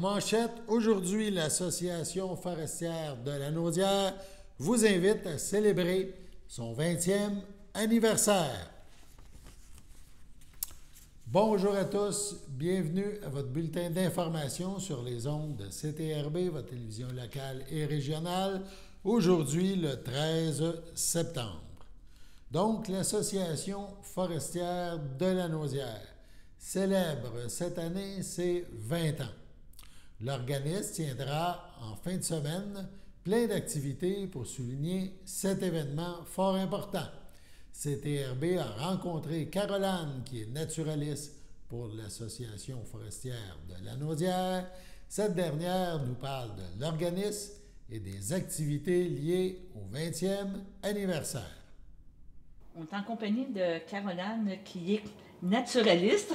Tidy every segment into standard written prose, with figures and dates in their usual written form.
En manchette, aujourd'hui, l'Association forestière de la Naudière vous invite à célébrer son 20e anniversaire. Bonjour à tous, bienvenue à votre bulletin d'information sur les ondes de CTRB, votre télévision locale et régionale, aujourd'hui le 13 septembre. Donc, l'Association forestière de la Naudière célèbre cette année ses 20 ans. L'organisme tiendra en fin de semaine plein d'activités pour souligner cet événement fort important. CTRB a rencontré Caroline, qui est naturaliste pour l'Association forestière de la Naudière. Cette dernière nous parle de l'organisme et des activités liées au 20e anniversaire. On est en compagnie de Caroline, qui est naturaliste.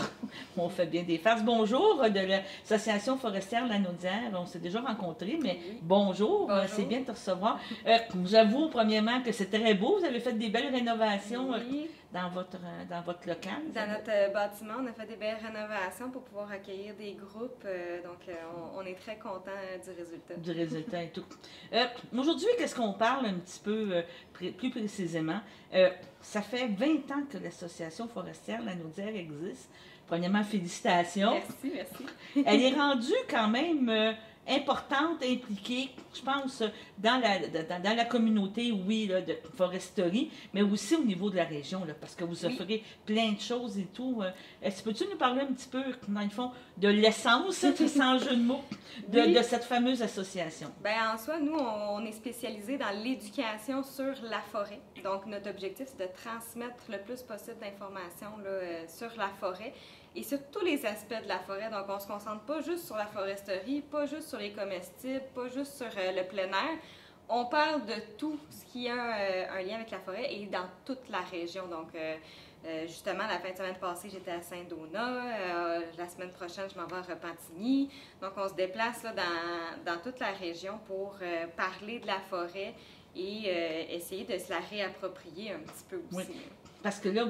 On fait bien des farces. Bonjour, de l'Association forestière de la Naudière. On s'est déjà rencontrés, mais oui. Bonjour. Bonjour. C'est bien de te recevoir. J'avoue, premièrement, que c'est très beau. Vous avez fait des belles rénovations Oui. dans votre local. Dans notre bâtiment, on a fait des belles rénovations pour pouvoir accueillir des groupes. On est très contents du résultat. Du résultat et tout. Aujourd'hui, qu'est-ce qu'on parle un petit peu plus précisément? Ça fait 20 ans que l'Association forestière de la Naudière existe. Premièrement, félicitations. Merci, merci. Elle est rendue quand même importante, impliquée, je pense, dans la communauté, oui, là, de foresterie, mais aussi au niveau de la région, là, parce que vous offrez plein de choses et tout. Peux-tu nous parler un petit peu, dans le fond, de l'essence, sans jeu de mots, de cette fameuse association? Bien, en soi, nous, on est spécialisé dans l'éducation sur la forêt. Donc, notre objectif, c'est de transmettre le plus possible d'informations sur la forêt et sur tous les aspects de la forêt. Donc, on ne se concentre pas juste sur la foresterie, pas juste sur les comestibles, pas juste sur le plein air. On parle de tout ce qui a un lien avec la forêt et dans toute la région. Donc, justement, la fin de semaine passée, j'étais à Saint-Donat. La semaine prochaine, je m'en vais à Repentigny. Donc, on se déplace là, dans toute la région pour parler de la forêt et essayer de se la réapproprier un petit peu aussi. Oui. Parce que là,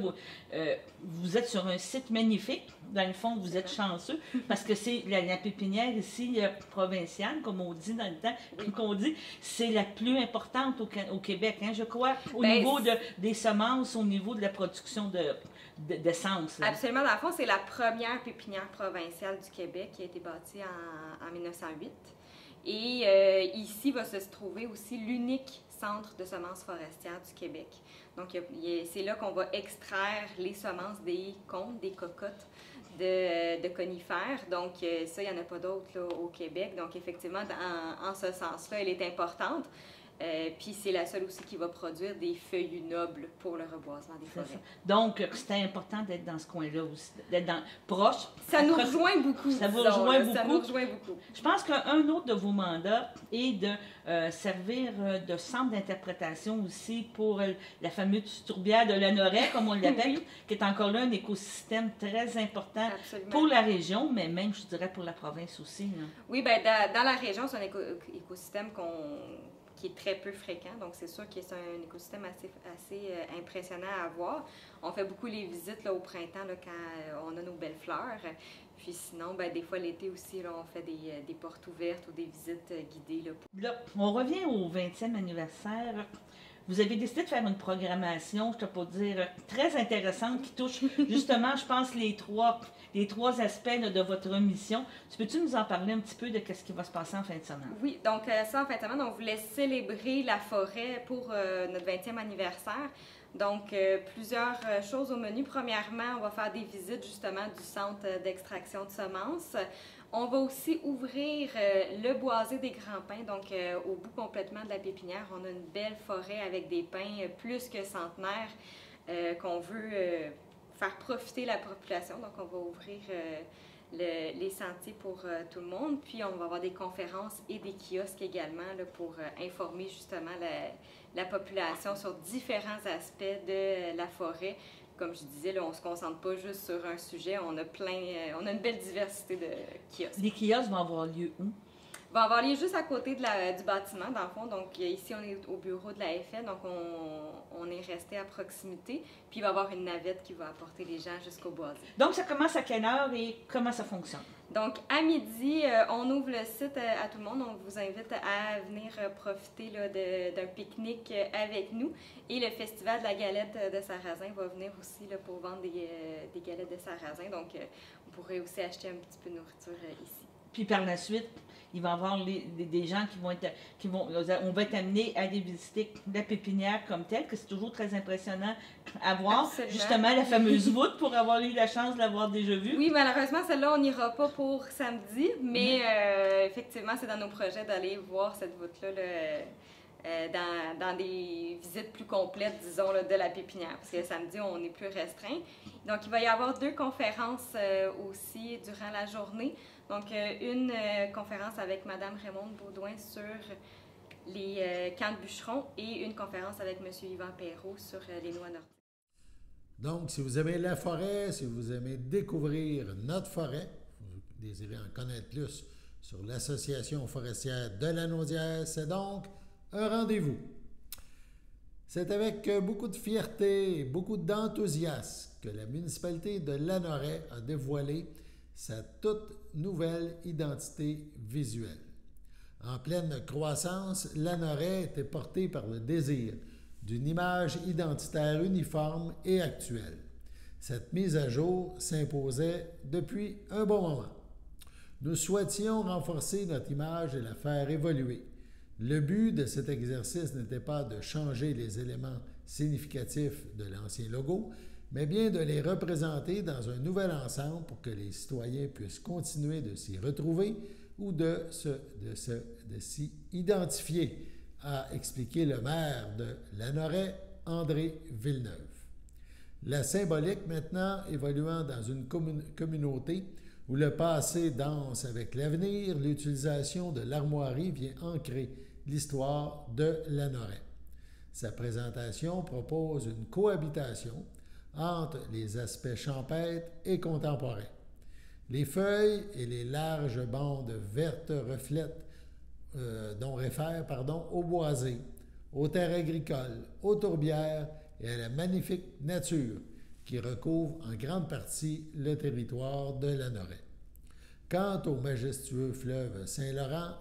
vous êtes sur un site magnifique. Dans le fond, vous êtes chanceux parce que c'est la pépinière ici provinciale, comme on dit dans le temps, qu'on dit, c'est la plus importante au Québec, hein, je crois, au niveau des semences, au niveau de la production d'essence. Absolument. Dans le fond, c'est la première pépinière provinciale du Québec qui a été bâtie en 1908. Et ici va se trouver aussi l'unique centre de semences forestières du Québec. Donc, c'est là qu'on va extraire les semences des cônes, des cocottes de conifères. Donc, ça, il n'y en a pas d'autres au Québec. Donc, effectivement, en ce sens-là, elle est importante. Puis, c'est la seule aussi qui va produire des feuillus nobles pour le reboisement des forêts. Donc, c'était important d'être dans ce coin-là aussi, d'être proche. Ça nous rejoint beaucoup. Ça vous rejoint beaucoup. Ça nous rejoint beaucoup. Je pense qu'un autre de vos mandats est de servir de centre d'interprétation aussi pour la fameuse tourbière de Lanoret, comme on l'appelle, qui est encore là un écosystème très important. Absolument. Pour la région, mais même, je dirais, pour la province aussi. Là. Oui, bien, dans la région, c'est un écosystème qui est très peu fréquent. Donc, c'est sûr que c'est un écosystème assez impressionnant à voir. On fait beaucoup les visites là, au printemps là, quand on a nos belles fleurs. Puis sinon, ben, des fois l'été aussi, là, on fait des portes ouvertes ou des visites guidées. Là, on revient au 20e anniversaire. Vous avez décidé de faire une programmation, je ne peux pas dire, très intéressante qui touche justement, je pense, les trois aspects là, de votre mission. Peux-tu nous en parler un petit peu de ce qui va se passer en fin de semaine? Oui, donc ça, en fin de semaine, on voulait célébrer la forêt pour notre 20e anniversaire. Donc, plusieurs choses au menu. Premièrement, on va faire des visites justement du centre d'extraction de semences. On va aussi ouvrir le boisé des grands pins, donc au bout complètement de la pépinière. On a une belle forêt avec des pins plus que centenaires qu'on veut faire profiter la population. Donc, on va ouvrir les sentiers pour tout le monde. Puis, on va avoir des conférences et des kiosques également là, pour informer justement la population sur différents aspects de la forêt. Comme je disais, là, on ne se concentre pas juste sur un sujet, on a une belle diversité de kiosques. Les kiosques vont avoir lieu où? va avoir lieu juste à côté du bâtiment, dans le fond. Donc, ici, on est au bureau de la FL, donc on est resté à proximité. Puis, il va y avoir une navette qui va apporter les gens jusqu'au boisé. Donc, ça commence à quelle heure et comment ça fonctionne? Donc, à midi, on ouvre le site à tout le monde. On vous invite à venir profiter d'un pique-nique avec nous. Et le Festival de la galette de sarrasin va venir aussi là, pour vendre des galettes de sarrasin. Donc, vous pourrez aussi acheter un petit peu de nourriture ici. Puis par la suite, il va y avoir des gens on va être amenés à aller visiter la pépinière comme telle, que c'est toujours très impressionnant à voir. Absolument. Justement, la fameuse voûte, pour avoir eu la chance de l'avoir déjà vue. Oui, malheureusement, celle-là, on n'ira pas pour samedi, mais effectivement, c'est dans nos projets d'aller voir cette voûte-là dans des visites plus complètes, disons, là, de la pépinière, parce que samedi, on est plus restreint. Donc, il va y avoir 2 conférences aussi durant la journée. Donc, une conférence avec Mme Raymonde Baudouin sur les camps de bûcherons et une conférence avec M. Yvan Perrault sur les noix nordiques. Donc, si vous aimez la forêt, si vous aimez découvrir notre forêt, vous désirez en connaître plus sur l'Association forestière de Lanaudière, c'est donc un rendez-vous. C'est avec beaucoup de fierté et beaucoup d'enthousiasme que la municipalité de Lanoraie a dévoilé sa toute nouvelle identité visuelle. En pleine croissance, Lanoraie était portée par le désir d'une image identitaire uniforme et actuelle. Cette mise à jour s'imposait depuis un bon moment. Nous souhaitions renforcer notre image et la faire évoluer. Le but de cet exercice n'était pas de changer les éléments significatifs de l'ancien logo, mais bien de les représenter dans un nouvel ensemble pour que les citoyens puissent continuer de s'y retrouver ou de s'y identifier, a expliqué le maire de Lanoraie, André Villeneuve. La symbolique maintenant évoluant dans une communauté où le passé danse avec l'avenir, l'utilisation de l'armoirie vient ancrer l'histoire de Lanoraie. Sa présentation propose une cohabitation entre les aspects champêtres et contemporains. Les feuilles et les larges bandes vertes réfèrent aux boisés, aux terres agricoles, aux tourbières et à la magnifique nature qui recouvre en grande partie le territoire de Lanoraie. Quant au majestueux fleuve Saint-Laurent,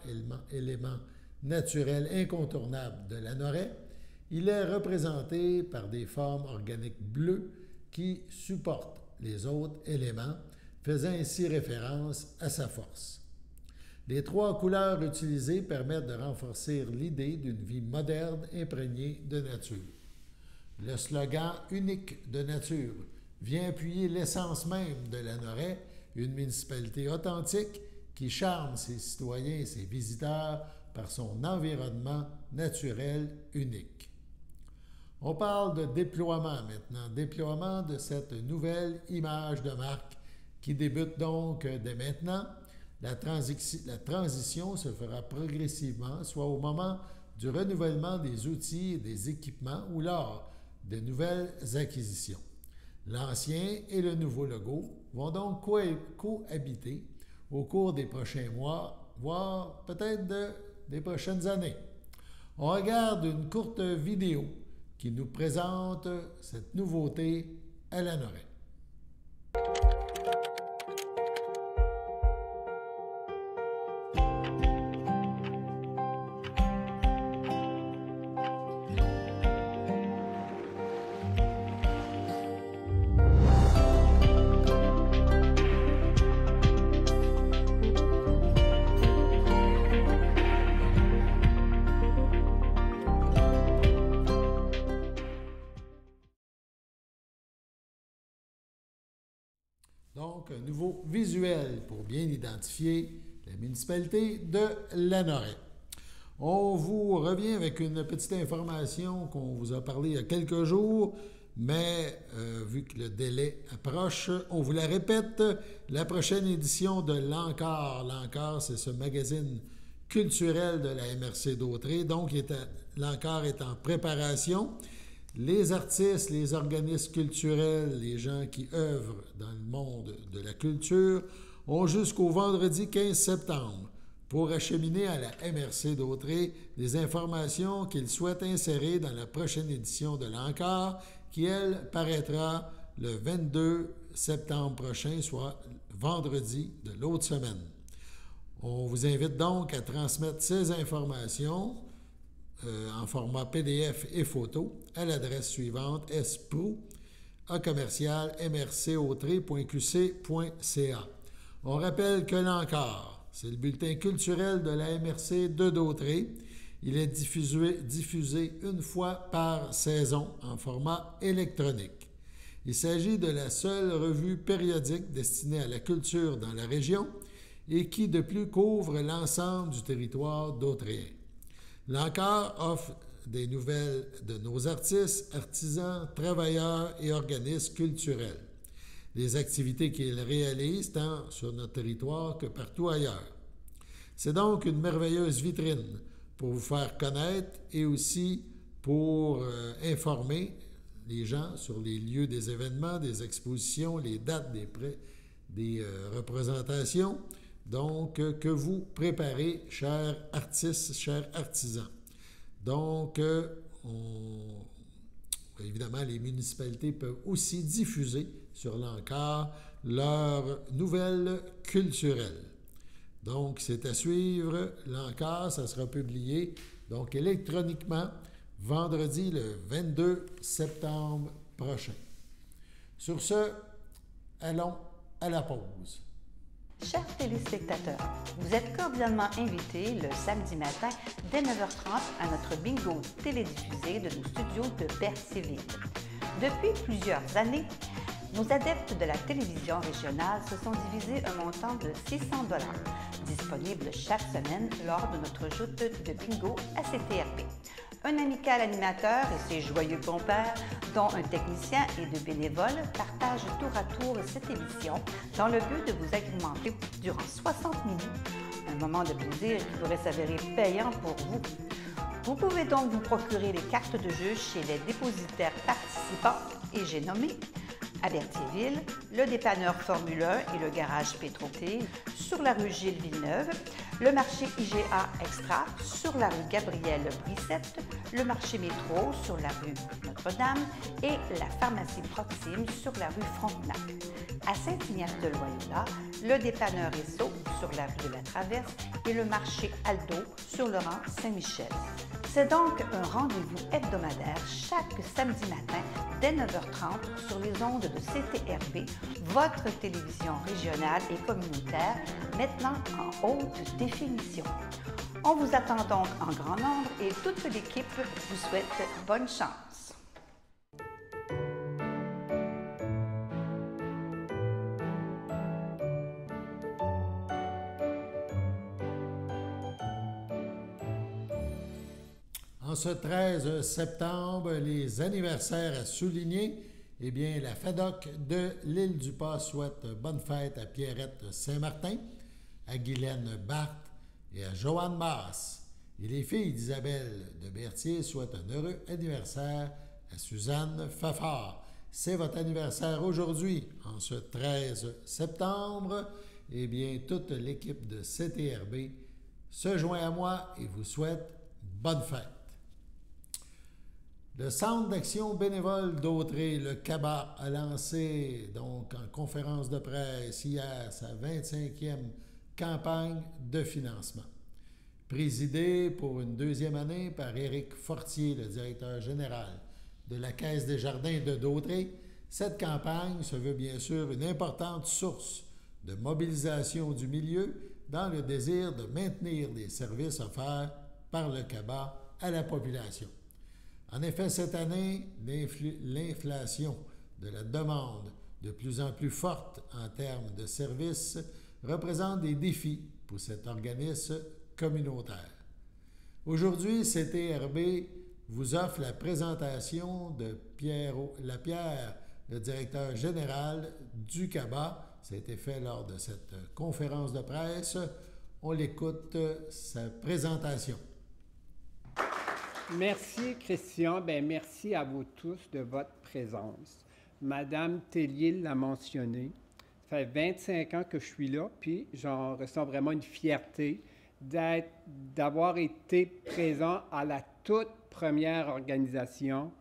élément naturel incontournable de Lanoraie, il est représenté par des formes organiques bleues qui supportent les autres éléments, faisant ainsi référence à sa force. Les 3 couleurs utilisées permettent de renforcer l'idée d'une vie moderne imprégnée de nature. Le slogan « Unique de nature » vient appuyer l'essence même de Lanoraie, une municipalité authentique qui charme ses citoyens et ses visiteurs par son environnement naturel unique. On parle de déploiement maintenant, déploiement de cette nouvelle image de marque qui débute donc dès maintenant. La transition se fera progressivement, soit au moment du renouvellement des outils et des équipements ou lors de nouvelles acquisitions. L'ancien et le nouveau logo vont donc cohabiter au cours des prochains mois, voire peut-être des prochaines années. On regarde une courte vidéo qui nous présente cette nouveauté à Lanoraie. Donc, un nouveau visuel pour bien identifier la municipalité de Lanoraie. On vous revient avec une petite information qu'on vous a parlé il y a quelques jours, mais vu que le délai approche, on vous la répète, la prochaine édition de l'Encore. L'Encore, c'est ce magazine culturel de la MRC d'Autrey. Donc, l'Encore est en préparation. Les artistes, les organismes culturels, les gens qui œuvrent dans le monde de la culture ont jusqu'au vendredi 15 septembre pour acheminer à la MRC d'Autrey des informations qu'il souhaite insérer dans la prochaine édition de l'Encore, qui, elle, paraîtra le 22 septembre prochain, soit vendredi de l'autre semaine. On vous invite donc à transmettre ces informations en format PDF et photo à l'adresse suivante spru@mrcautrey.qc.ca. On rappelle que l'Encore, c'est le bulletin culturel de la MRC de Dautrey. Il est diffusé une fois par saison en format électronique. Il s'agit de la seule revue périodique destinée à la culture dans la région et qui, de plus, couvre l'ensemble du territoire dautréen. L'Encore offre des nouvelles de nos artistes, artisans, travailleurs et organismes culturels. Les activités qu'ils réalisent tant sur notre territoire que partout ailleurs. C'est donc une merveilleuse vitrine pour vous faire connaître et aussi pour informer les gens sur les lieux des événements, des expositions, les dates des représentations, donc que vous préparez, chers artistes, chers artisans. Donc, évidemment, les municipalités peuvent aussi diffuser sur l'Encore leurs nouvelles culturelles. Donc, c'est à suivre. L'Encore, ça sera publié donc électroniquement vendredi le 22 septembre prochain. Sur ce, allons à la pause. Chers téléspectateurs, vous êtes cordialement invités le samedi matin dès 9h30 à notre bingo télédiffusé de nos studios de Berthierville. Depuis plusieurs années, nos adeptes de la télévision régionale se sont divisés un montant de 600 $, disponible chaque semaine lors de notre joute de bingo à CTRB. Un amical animateur et ses joyeux compères, dont un technicien et deux bénévoles, partagent tour à tour cette émission dans le but de vous agrémenter durant 60 minutes. Un moment de plaisir qui pourrait s'avérer payant pour vous. Vous pouvez donc vous procurer les cartes de jeu chez les dépositaires participants et j'ai nommé à Berthierville, le dépanneur Formule 1 et le garage Pétroté sur la rue Gilles Villeneuve, le marché IGA Extra sur la rue Gabrielle Brissette, le marché Métro sur la rue Notre-Dame et la pharmacie Proxime sur la rue Frontenac. À Saint-Ignace-de-Loyola, le dépanneur Esso sur la rue de la Traverse et le marché Aldo sur le rang Saint-Michel. C'est donc un rendez-vous hebdomadaire chaque samedi matin dès 9h30 sur les ondes de CTRB, votre télévision régionale et communautaire, maintenant en haute définition. On vous attend donc en grand nombre et toute l'équipe vous souhaite bonne chance. En ce 13 septembre, les anniversaires à souligner, eh bien, la FADOC de l'Île-du-Pas souhaite bonne fête à Pierrette Saint-Martin, à Guylaine Barthes et à Joanne Masse. Et les filles d'Isabelle de Berthier souhaitent un heureux anniversaire à Suzanne Fafard. C'est votre anniversaire aujourd'hui, en ce 13 septembre. Eh bien, toute l'équipe de CTRB se joint à moi et vous souhaite bonne fête. Le Centre d'action bénévole d'Autrey, le CABA, a lancé donc en conférence de presse hier sa 25e campagne de financement. Présidée pour une deuxième année par Éric Fortier, le directeur général de la Caisse des jardins de Dautrey, cette campagne se veut bien sûr une importante source de mobilisation du milieu dans le désir de maintenir les services offerts par le CABA à la population. En effet, cette année, l'inflation de la demande de plus en plus forte en termes de services représente des défis pour cet organisme communautaire. Aujourd'hui, CTRB vous offre la présentation de Pierre Lapierre, le directeur général du CABA. Ça a été fait lors de cette conférence de presse. On l'écoute, sa présentation. Merci, Christian. Merci à vous tous de votre présence. Madame Tellier l'a mentionné. Ça fait 25 ans que je suis là, puis j'en ressens vraiment une fierté d'avoir été présent à la toute première organisation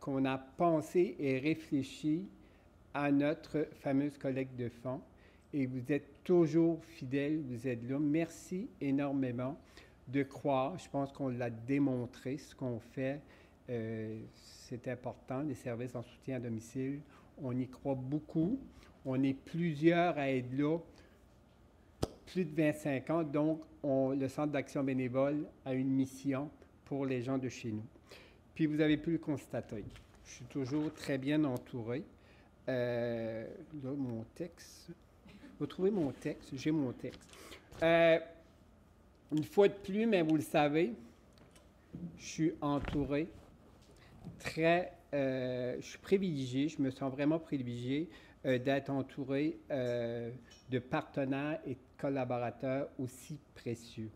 qu'on a pensé et réfléchi à notre fameuse collecte de fonds. Et vous êtes toujours fidèles, vous êtes là. Merci énormément de croire. Je pense qu'on l'a démontré, ce qu'on fait. C'est important, les services en soutien à domicile. On y croit beaucoup. On est plusieurs à être là, plus de 25 ans. Donc, le Centre d'action bénévole a une mission pour les gens de chez nous. Puis, vous avez pu le constater. Je suis toujours très bien entouré. Là, mon texte. Vous trouvez mon texte? J'ai mon texte. Une fois de plus, mais vous le savez, je suis entouré je suis privilégié, je me sens vraiment privilégié d'être entouré de partenaires et de collaborateurs aussi précieux.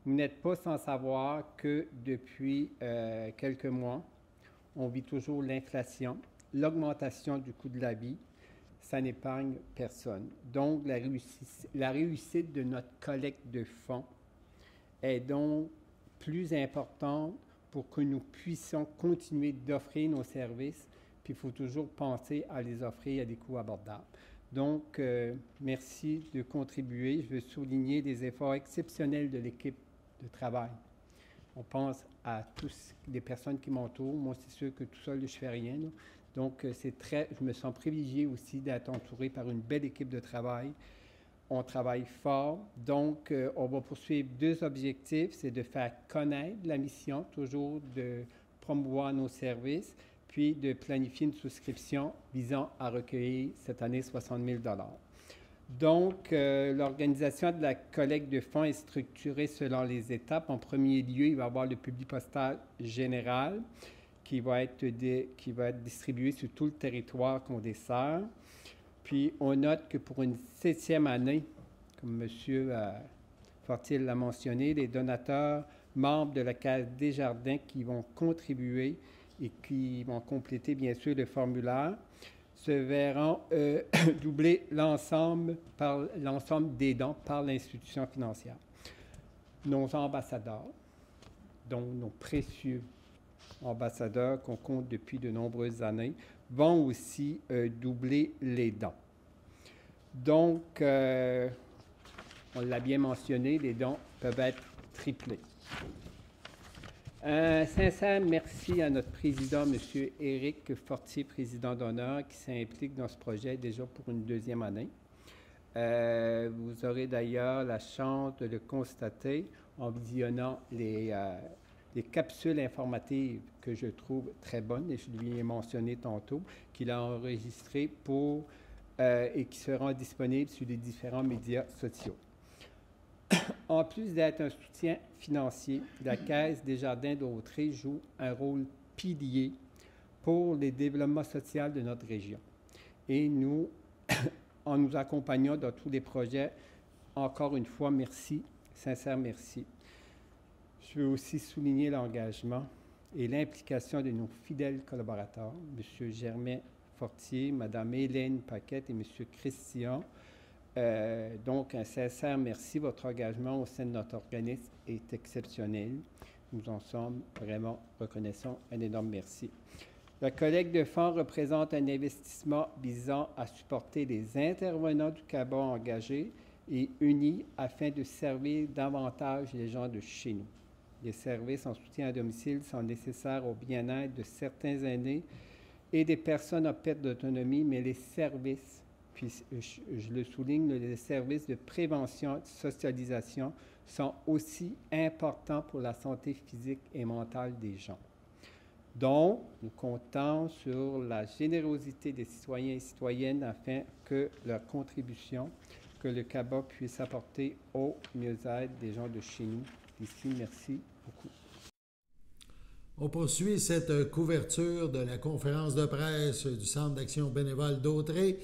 Vous n'êtes pas sans savoir que depuis quelques mois, on vit toujours l'inflation, l'augmentation du coût de la vie, ça n'épargne personne. Donc, la réussite de notre collecte de fonds est donc plus importante pour que nous puissions continuer d'offrir nos services, puis il faut toujours penser à les offrir à des coûts abordables. Donc, merci de contribuer. Je veux souligner des efforts exceptionnels de l'équipe de travail. On pense à tous les personnes qui m'entourent. Moi, c'est sûr que tout seul, je ne fais rien, là. Donc, je me sens privilégié aussi d'être entouré par une belle équipe de travail. On travaille fort. Donc, on va poursuivre 2 objectifs. C'est de faire connaître la mission, toujours de promouvoir nos services, puis de planifier une souscription visant à recueillir cette année 60 000 $. Donc, l'organisation de la collecte de fonds est structurée selon les étapes. En premier lieu, il va y avoir le public postal général qui va être distribué sur tout le territoire qu'on dessert. Puis, on note que pour une 7e année, comme M. Fortier l'a mentionné, les donateurs membres de la Caisse Desjardins qui vont contribuer et qui vont compléter, bien sûr, le formulaire, se verront doubler l'ensemble des dons par l'institution financière. Nos ambassadeurs, dont nos précieux ambassadeurs qu'on compte depuis de nombreuses années, vont aussi doubler les dons. Donc, on l'a bien mentionné, les dons peuvent être triplés. Un sincère merci à notre président, M. Éric Fortier, président d'honneur, qui s'implique dans ce projet déjà pour une 2e année. Vous aurez d'ailleurs la chance de le constater en visionnant les capsules informatives que je trouve très bonnes, et je lui ai mentionné tantôt, qu'il a enregistrées et qui seront disponibles sur les différents médias sociaux. En plus d'être un soutien financier, la Caisse Desjardins d'Autrey joue un rôle pilier pour le développement social de notre région. Et nous, en nous accompagnant dans tous les projets, encore une fois, merci, sincère merci. Je veux aussi souligner l'engagement et l'implication de nos fidèles collaborateurs, M. Germain Fortier, Mme Hélène Paquette et M. Christian. Donc, un sincère merci. Votre engagement au sein de notre organisme est exceptionnel. Nous en sommes vraiment reconnaissants. Un énorme merci. La collecte de fonds représente un investissement visant à supporter les intervenants du CABA engagés et unis afin de servir davantage les gens de chez nous. Les services en soutien à domicile sont nécessaires au bien-être de certains aînés et des personnes en perte d'autonomie, mais les services, puis je le souligne, les services de prévention et de socialisation sont aussi importants pour la santé physique et mentale des gens. Donc, nous comptons sur la générosité des citoyens et citoyennes afin que leur contribution, que le CABA puisse apporter au mieux-être des gens de chez nous. Ici, merci beaucoup. On poursuit cette couverture de la conférence de presse du Centre d'action bénévole d'Autrey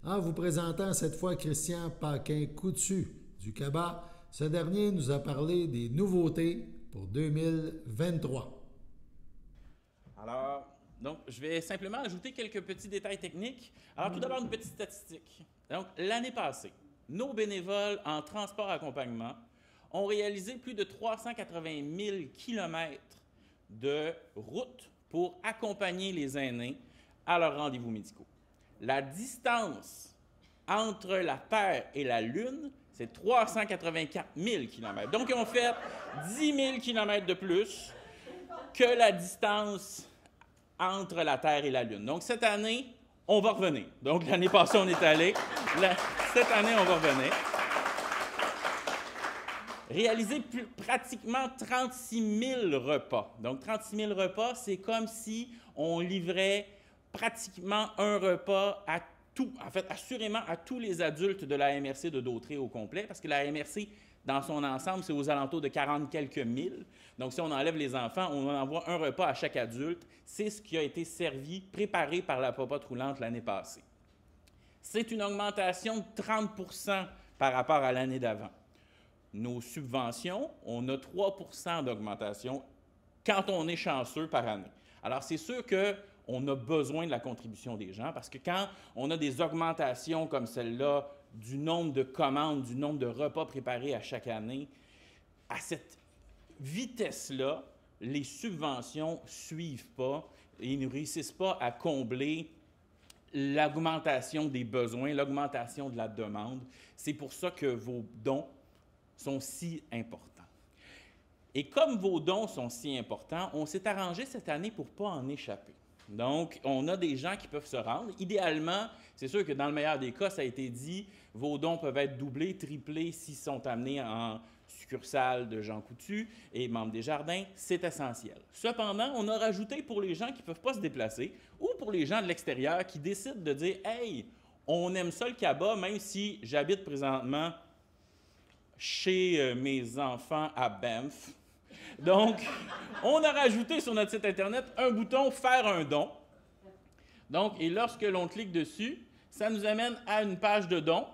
en vous présentant cette fois Christian Paquin-Coutu du CABA. Ce dernier nous a parlé des nouveautés pour 2023. Alors, donc, je vais simplement ajouter quelques petits détails techniques. Alors, tout d'abord, une petite statistique. Donc, l'année passée, nos bénévoles en transport accompagnement ont réalisé plus de 380 000 kilomètres de route pour accompagner les aînés à leurs rendez-vous médicaux. La distance entre la Terre et la Lune, c'est 384 000 kilomètres. Donc, ils ont fait 10 000 kilomètres de plus que la distance entre la Terre et la Lune. Donc, cette année, on va revenir. Donc, l'année passée, on est allé. Cette année, on va revenir. Réaliser pratiquement 36 000 repas. Donc, 36 000 repas, c'est comme si on livrait pratiquement un repas à assurément à tous les adultes de la MRC de Dautrey au complet, parce que la MRC, dans son ensemble, c'est aux alentours de 40 quelques mille. Donc, si on enlève les enfants, on envoie un repas à chaque adulte. C'est ce qui a été servi, préparé par la popote roulante l'année passée. C'est une augmentation de 30 % par rapport à l'année d'avant. Nos subventions, on a 3 % d'augmentation quand on est chanceux par année. Alors, c'est sûr qu'on a besoin de la contribution des gens parce que quand on a des augmentations comme celle-là du nombre de commandes, du nombre de repas préparés à chaque année, à cette vitesse-là, les subventions ne suivent pas et ne réussissent pas à combler l'augmentation des besoins, l'augmentation de la demande. C'est pour ça que vos dons sont si importants. Et comme vos dons sont si importants, on s'est arrangé cette année pour ne pas en échapper. Donc, on a des gens qui peuvent se rendre. Idéalement, c'est sûr que dans le meilleur des cas, ça a été dit, vos dons peuvent être doublés, triplés s'ils sont amenés en succursale de Jean Coutu et membres des Jardins. C'est essentiel. Cependant, on a rajouté pour les gens qui ne peuvent pas se déplacer ou pour les gens de l'extérieur qui décident de dire « Hey, on aime ça le cabas, même si j'habite présentement chez mes enfants à Banff. » Donc, on a rajouté sur notre site Internet un bouton « Faire un don ». Donc, et lorsque l'on clique dessus, ça nous amène à une page de don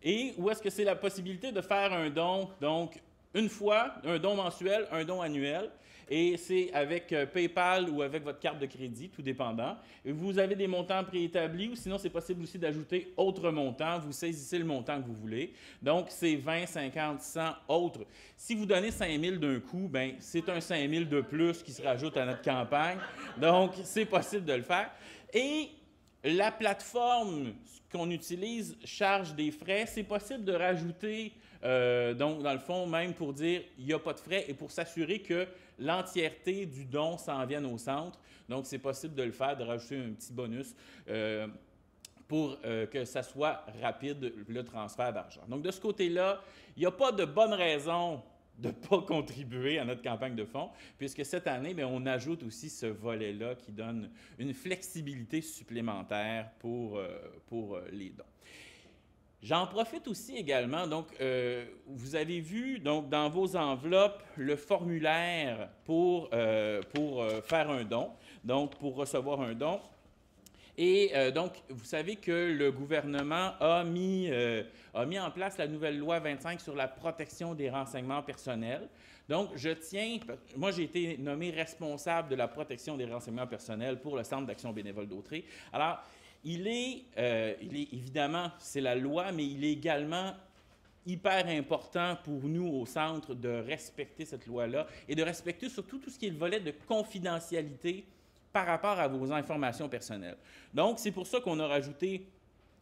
et où est-ce que c'est la possibilité de faire un don, donc une fois, un don mensuel, un don annuel, et c'est avec PayPal ou avec votre carte de crédit, tout dépendant. Et vous avez des montants préétablis ou sinon, c'est possible aussi d'ajouter autres montants. Vous saisissez le montant que vous voulez. Donc, c'est 20, 50, 100 autres. Si vous donnez 5 000 d'un coup, bien, c'est un 5 000 de plus qui se rajoute à notre campagne. Donc, c'est possible de le faire. Et la plateforme qu'on utilise charge des frais. C'est possible de rajouter, donc, dans le fond, même pour dire il n'y a pas de frais et pour s'assurer que l'entièreté du don s'en vienne au centre. Donc, c'est possible de le faire, de rajouter un petit bonus pour que ça soit rapide, le transfert d'argent. Donc, de ce côté-là, il n'y a pas de bonne raison de ne pas contribuer à notre campagne de fonds, puisque cette année, bien, on ajoute aussi ce volet-là qui donne une flexibilité supplémentaire pour les dons. J'en profite aussi également, donc, vous avez vu donc, dans vos enveloppes le formulaire pour faire un don, donc pour recevoir un don. Et donc, vous savez que le gouvernement a mis en place la nouvelle loi 25 sur la protection des renseignements personnels. Donc, moi j'ai été nommé responsable de la protection des renseignements personnels pour le Centre d'action bénévole Dautrey. Alors, il est évidemment, c'est la loi, mais il est également hyper important pour nous au centre de respecter cette loi-là et de respecter surtout tout ce qui est le volet de confidentialité par rapport à vos informations personnelles. Donc, c'est pour ça qu'on a rajouté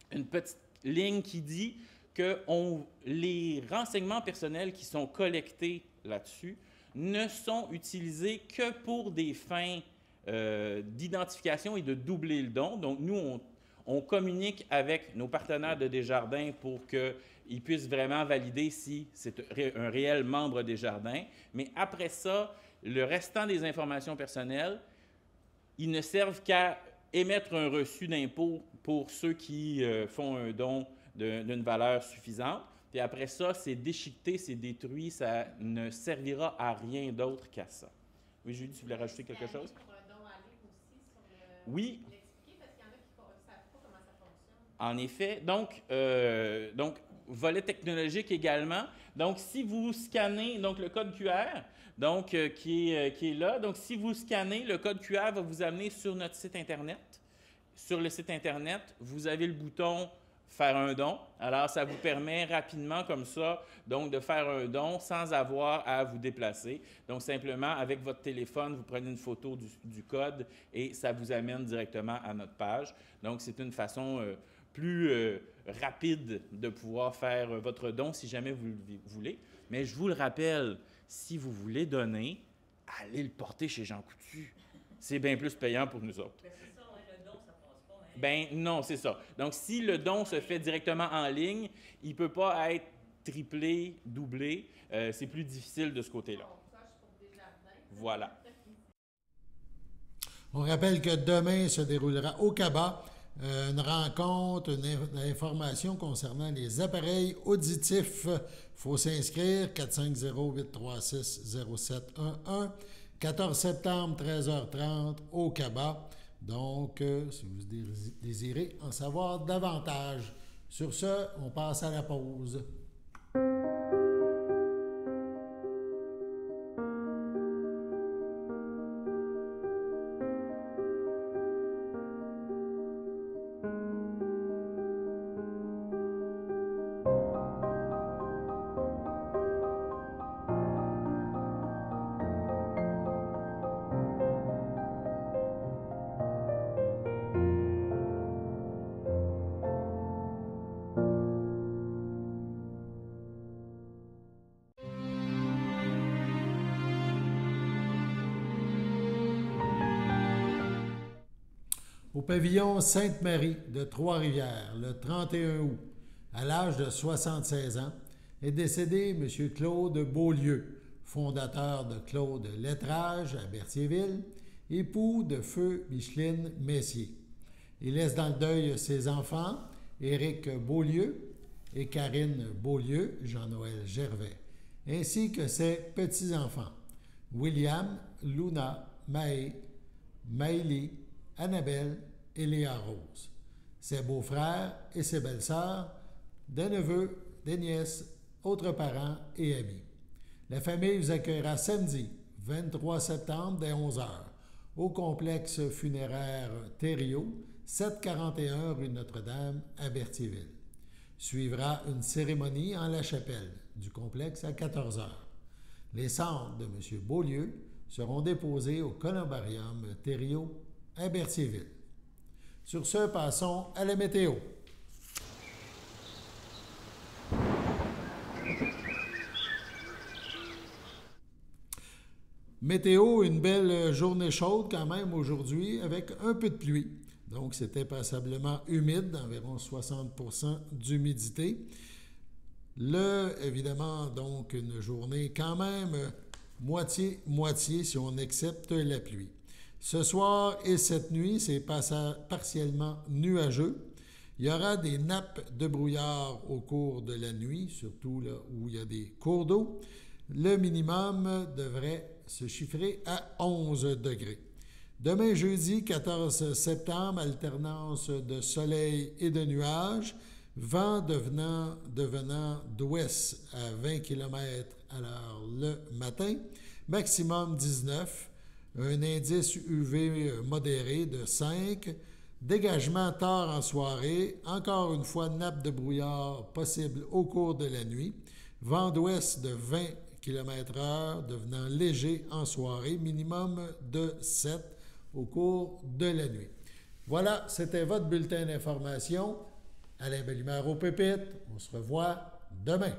une petite ligne qui dit que les renseignements personnels qui sont collectés là-dessus ne sont utilisés que pour des fins d'identification et de doubler le don. Donc, nous, on communique avec nos partenaires de Desjardins pour qu'ils puissent vraiment valider si c'est un réel membre des Jardins. Mais après ça, le restant des informations personnelles, ils ne servent qu'à émettre un reçu d'impôt pour ceux qui font un don d'une valeur suffisante. Puis après ça, c'est déchiqueté, c'est détruit, ça ne servira à rien d'autre qu'à ça. Oui, Julie, tu voulais rajouter quelque chose? Oui. Parce qu'il y en a qui ne savent pas comment ça fonctionne. En effet. Donc, volet technologique également. Donc, si vous scannez donc, le code QR, donc, qui est là. Donc, si vous scannez, le code QR va vous amener sur notre site Internet. Sur le site Internet, vous avez le bouton faire un don. Alors, ça vous permet rapidement comme ça, donc, de faire un don sans avoir à vous déplacer. Donc, simplement, avec votre téléphone, vous prenez une photo du code et ça vous amène directement à notre page. Donc, c'est une façon plus rapide de pouvoir faire votre don si jamais vous le voulez. Mais je vous le rappelle, si vous voulez donner, allez le porter chez Jean Coutu. C'est bien plus payant pour nous autres. Ben non, c'est ça. Donc, si le don se fait directement en ligne, il ne peut pas être triplé, doublé. C'est plus difficile de ce côté-là. Voilà. On rappelle que demain se déroulera au CABA une rencontre, une information concernant les appareils auditifs. Il faut s'inscrire, 450-836-0711, 14 septembre, 13h30, au CABA. Donc, si vous désirez en savoir davantage. Sur ce, on passe à la pause. Au pavillon Sainte-Marie de Trois-Rivières, le 31 août, à l'âge de 76 ans, est décédé M. Claude Beaulieu, fondateur de Claude Lettrage à Berthierville, époux de feu Micheline Messier. Il laisse dans le deuil ses enfants, Éric Beaulieu et Karine Beaulieu, Jean-Noël Gervais, ainsi que ses petits-enfants, William, Luna, Maë, Maëlie, Annabelle et Léa Rose, ses beaux-frères et ses belles-sœurs, des neveux, des nièces, autres parents et amis. La famille vous accueillera samedi, 23 septembre, dès 11h, au complexe funéraire Thériault, 741 rue Notre-Dame, à Berthierville. Suivra une cérémonie en la chapelle du complexe à 14h. Les cendres de M. Beaulieu seront déposées au columbarium Thériault à Berthierville. Sur ce, passons à la météo. Météo, une belle journée chaude quand même aujourd'hui avec un peu de pluie. Donc, c'était passablement humide, environ 60% d'humidité. Évidemment, donc, une journée quand même moitié-moitié si on accepte la pluie. Ce soir et cette nuit, c'est partiellement nuageux. Il y aura des nappes de brouillard au cours de la nuit, surtout là où il y a des cours d'eau. Le minimum devrait se chiffrer à 11 degrés. Demain, jeudi, 14 septembre, alternance de soleil et de nuages, vent devenant d'ouest à 20 km à l'heure le matin, maximum 19, un indice UV modéré de 5, dégagement tard en soirée, encore une fois nappe de brouillard possible au cours de la nuit, vent d'ouest de 20 km/h devenant léger en soirée, minimum de 7 au cours de la nuit. Voilà, c'était votre bulletin d'information. Alain Bellemare au pupitre. On se revoit demain.